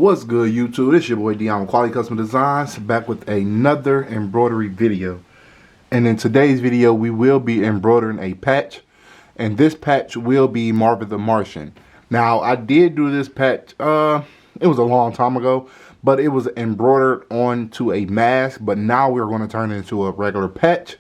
What's good, YouTube? It's your boy Dion with Quality Custom Designs, back with another embroidery video. And in today's video, we will be embroidering a patch, and this patch will be Marvin the Martian. Now, I did do this patch, it was a long time ago, but it was embroidered onto a mask, but now we're going to turn it into a regular patch.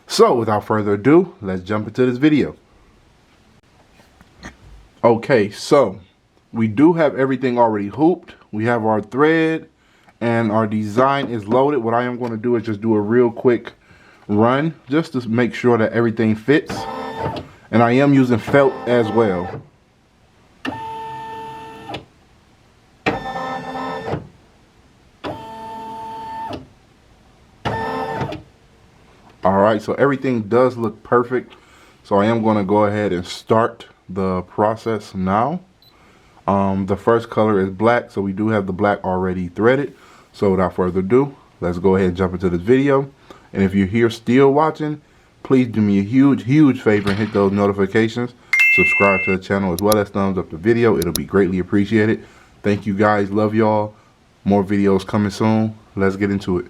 So, without further ado, let's jump into this video. Okay, so we do have everything already hooped. We have our thread and our design is loaded. What I am going to do is just do a real quick run just to make sure that everything fits. And I am using felt as well. Alright, so everything does look perfect. So I am going to go ahead and start the process now. The first color is black, so we do have the black already threaded. So without further ado, let's go ahead and jump into this video. And if you're here still watching, please do me a huge favor and hit those notifications. Subscribe to the channel as well as thumbs up the video. It'll be greatly appreciated. Thank you guys. Love y'all. More videos coming soon. Let's get into it.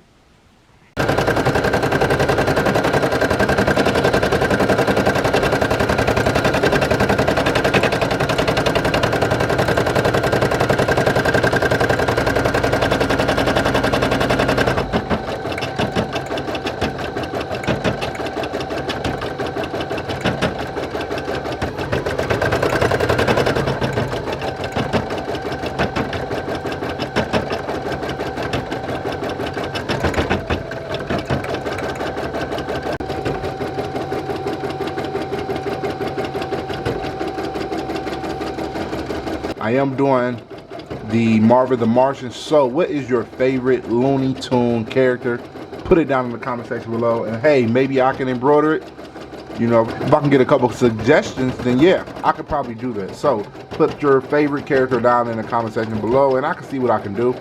I am doing the Marvin the Martian. So what is your favorite Looney Tune character? Put it down in the comment section below. And hey, maybe I can embroider it. You know, if I can get a couple of suggestions, then yeah, I could probably do that. So put your favorite character down in the comment section below and I can see what I can do.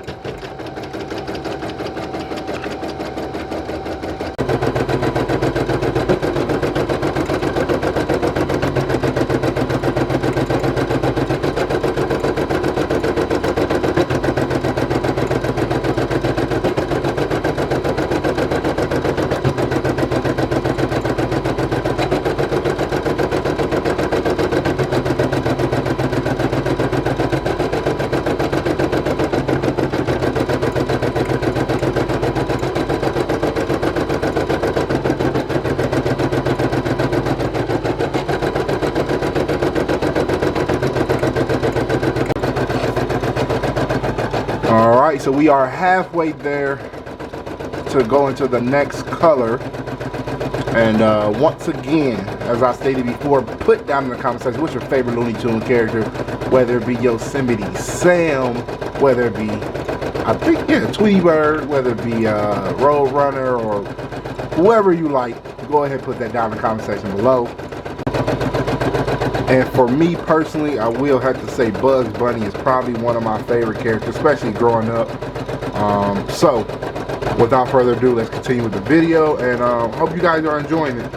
Alright, so we are halfway there to go into the next color. And once again, as I stated before, put down in the comment section what's your favorite Looney Tune character, whether it be Yosemite Sam, whether it be, I think, yeah, Tweety Bird, whether it be Road Runner, or whoever you like. Go ahead and put that down in the comment section below. And for me personally, I will have to say Bugs Bunny is probably one of my favorite characters, especially growing up. So, without further ado, let's continue with the video, and hope you guys are enjoying it.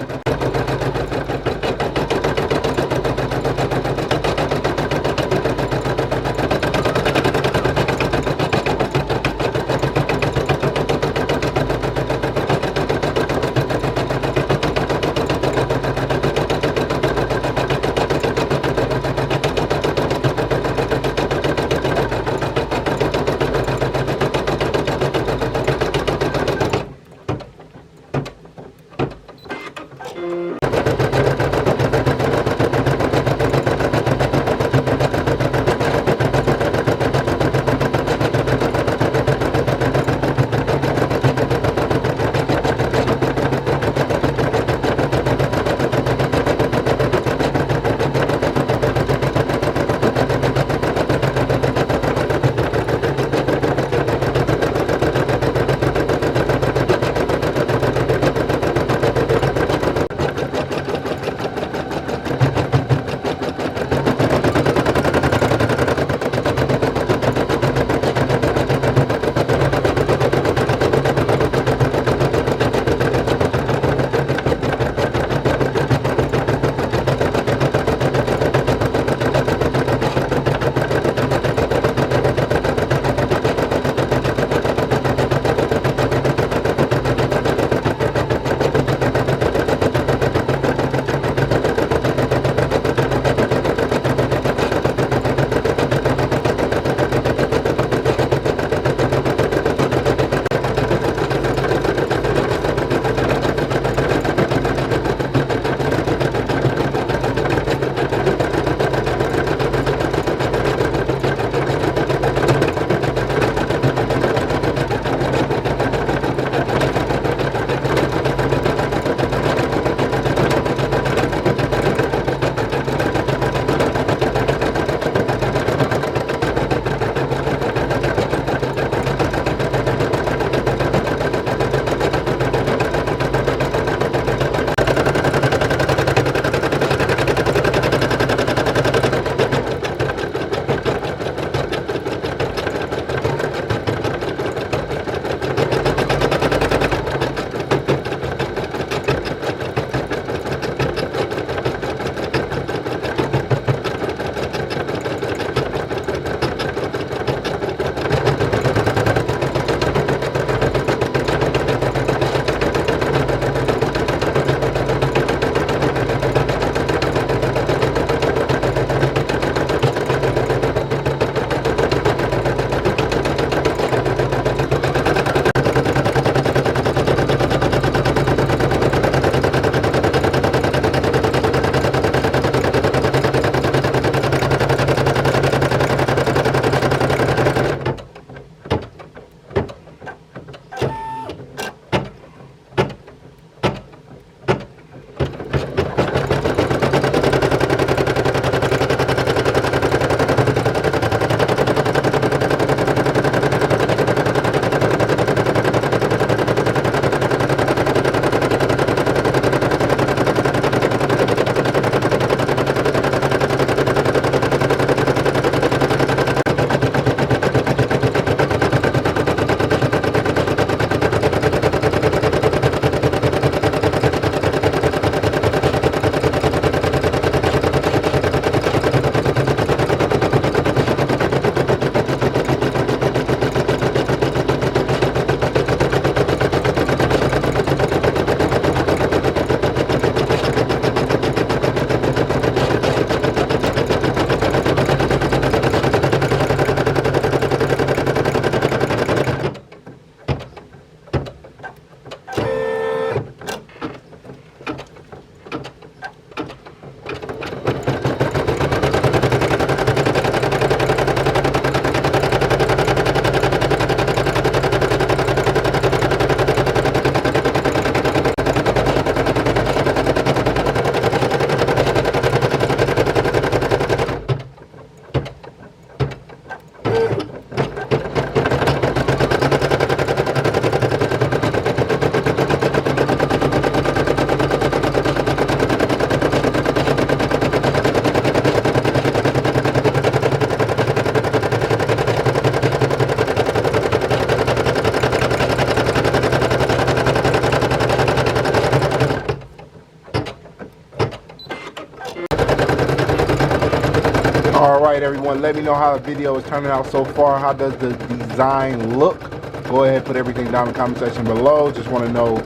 Alright everyone, let me know how the video is turning out so far. How does the design look? Go ahead, put everything down in the comment section below. Just want to know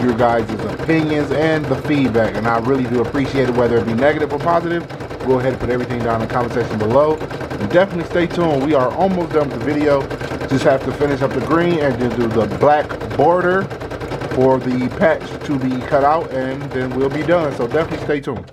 your guys' opinions and the feedback, and I really do appreciate it, whether it be negative or positive. Go ahead and put everything down in the comment section below, and definitely stay tuned. We are almost done with the video. Just have to finish up the green and then do the black border for the patch to be cut out, and then we'll be done. So definitely stay tuned.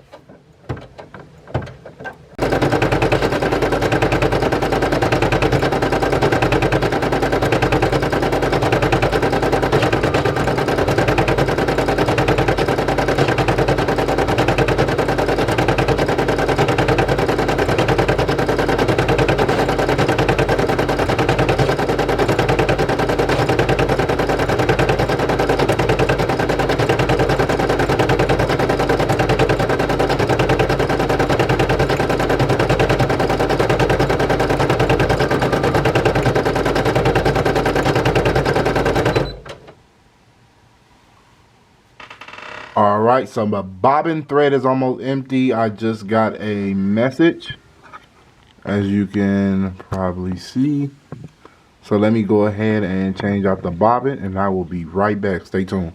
Alright, so my bobbin thread is almost empty. I just got a message, as you can probably see. So let me go ahead and change out the bobbin, and I will be right back. Stay tuned.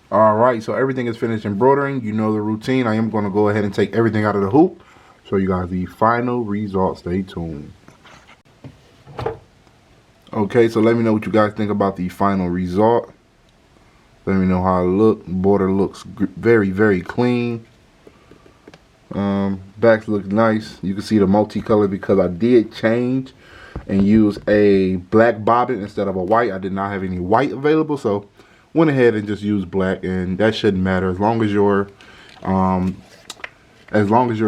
Alright, so everything is finished embroidering. You know the routine. I am going to go ahead and take everything out of the hoop. Show you guys the final result. Stay tuned. Okay, so let me know what you guys think about the final result. Let me know how it looks. Border looks very, very clean. Backs look nice. You can see the multicolor because I did change and use a black bobbin instead of a white. I did not have any white available, so went ahead and just used black, and that shouldn't matter as long as your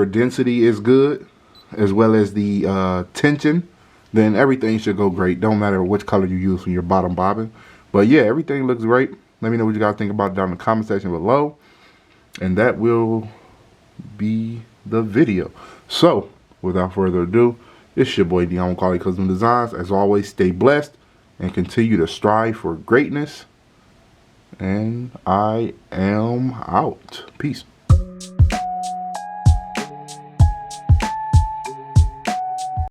density is good, as well as the tension, then everything should go great. Don't matter which color you use from your bottom bobbin. But yeah, everything looks great. Let me know what you guys think about it down in the comment section below, and that will be the video. So without further ado, it's your boy D on Quality Custom Designs. As always, stay blessed and continue to strive for greatness. And I am out. Peace.